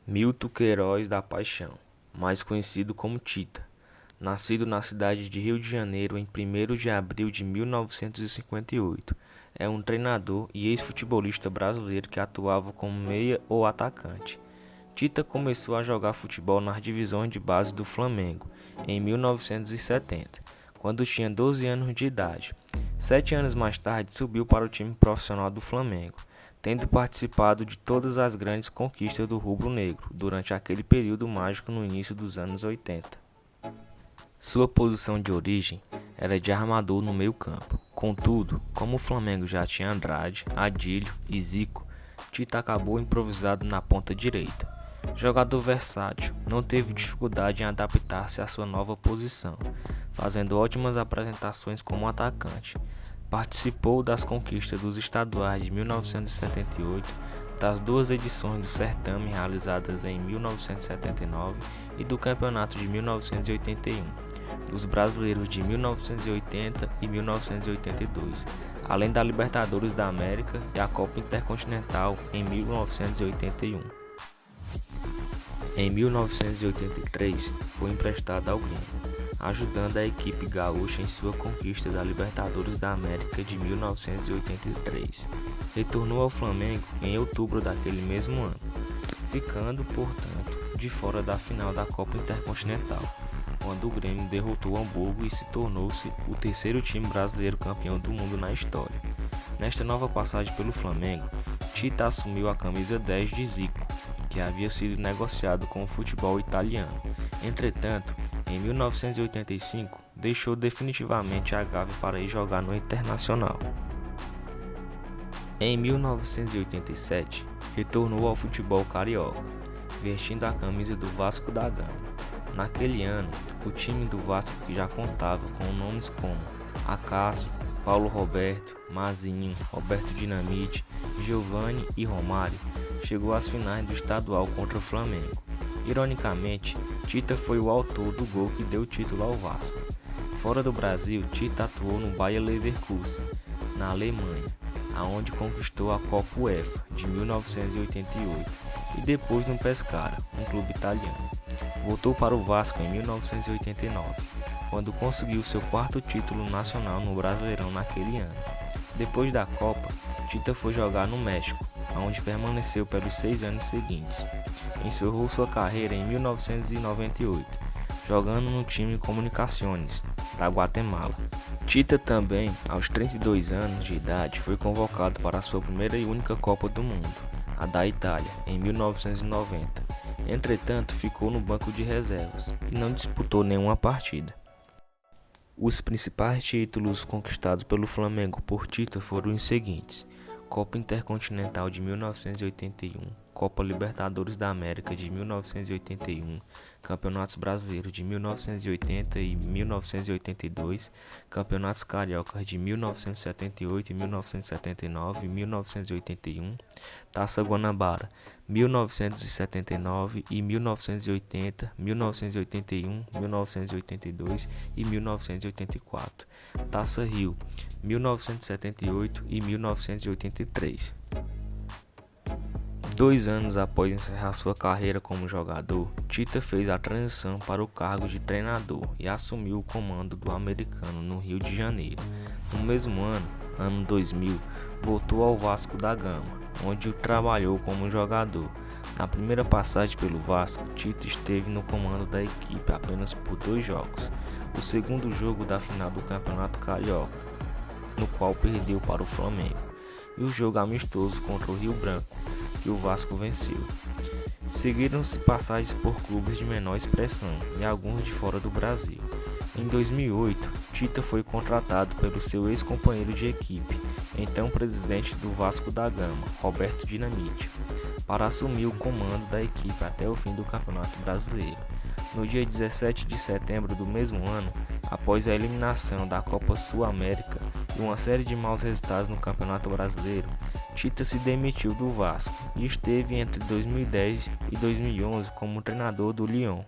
Milton Queiroz da Paixão, mais conhecido como Tita, nascido na cidade de Rio de Janeiro em 1º de abril de 1958, é um treinador e ex-futebolista brasileiro que atuava como meia ou atacante. Tita começou a jogar futebol nas divisões de base do Flamengo em 1970, quando tinha 12 anos de idade. 7 anos mais tarde subiu para o time profissional do Flamengo, tendo participado de todas as grandes conquistas do rubro-negro durante aquele período mágico no início dos anos 80. Sua posição de origem era de armador no meio-campo. Contudo, como o Flamengo já tinha Andrade, Adílio e Zico, Tita acabou improvisado na ponta direita. Jogador versátil, não teve dificuldade em adaptar-se à sua nova posição, fazendo ótimas apresentações como atacante. Participou das conquistas dos estaduais de 1978, das 2 edições do certame realizadas em 1979 e do campeonato de 1981, dos brasileiros de 1980 e 1982, além da Libertadores da América e a Copa Intercontinental em 1981. Em 1983, foi emprestado ao Grêmio, ajudando a equipe gaúcha em sua conquista da Libertadores da América de 1983. Retornou ao Flamengo em outubro daquele mesmo ano, ficando, portanto, de fora da final da Copa Intercontinental, quando o Grêmio derrotou o Hamburgo e se tornou-se o terceiro time brasileiro campeão do mundo na história. Nesta nova passagem pelo Flamengo, Tita assumiu a camisa 10 de Zico, que havia sido negociado com o futebol italiano. Entretanto, em 1985, deixou definitivamente a Gávea para ir jogar no Internacional. Em 1987, retornou ao futebol carioca, vestindo a camisa do Vasco da Gama. Naquele ano, o time do Vasco, que já contava com nomes como Acácio, Paulo Roberto, Mazinho, Roberto Dinamite, Giovani e Romário, chegou às finais do estadual contra o Flamengo. Ironicamente, Tita foi o autor do gol que deu o título ao Vasco. Fora do Brasil, Tita atuou no Bayer Leverkusen, na Alemanha, aonde conquistou a Copa UEFA de 1988, e depois no Pescara, um clube italiano. Voltou para o Vasco em 1989, quando conseguiu seu 4º título nacional no Brasileirão naquele ano. Depois da Copa, Tita foi jogar no México, onde permaneceu pelos 6 anos seguintes. Encerrou sua carreira em 1998, jogando no time Comunicaciones, da Guatemala. Tita também, aos 32 anos de idade, foi convocado para a sua primeira e única Copa do Mundo, a da Itália, em 1990. Entretanto, ficou no banco de reservas e não disputou nenhuma partida. Os principais títulos conquistados pelo Flamengo por Tita foram os seguintes: Copa Intercontinental de 1981, Copa Libertadores da América de 1981, Campeonatos Brasileiros de 1980 e 1982, Campeonatos Cariocas de 1978 e 1979 e 1981, Taça Guanabara 1979 e 1980, 1981, 1982 e 1984, Taça Rio 1978 e 1983. 2 anos após encerrar sua carreira como jogador, Tita fez a transição para o cargo de treinador e assumiu o comando do Americano no Rio de Janeiro. No mesmo ano 2000, voltou ao Vasco da Gama, onde trabalhou como jogador. Na primeira passagem pelo Vasco, Tita esteve no comando da equipe apenas por 2 jogos. O segundo jogo da final do Campeonato Carioca, no qual perdeu para o Flamengo, e o jogo amistoso contra o Rio Branco, que o Vasco venceu. Seguiram-se passagens por clubes de menor expressão e alguns de fora do Brasil. Em 2008, Tita foi contratado pelo seu ex-companheiro de equipe, então presidente do Vasco da Gama, Roberto Dinamite, para assumir o comando da equipe até o fim do Campeonato Brasileiro. No dia 17 de setembro do mesmo ano, após a eliminação da Copa Sul-América e uma série de maus resultados no Campeonato Brasileiro, Tita se demitiu do Vasco e esteve entre 2010 e 2011 como treinador do Lyon.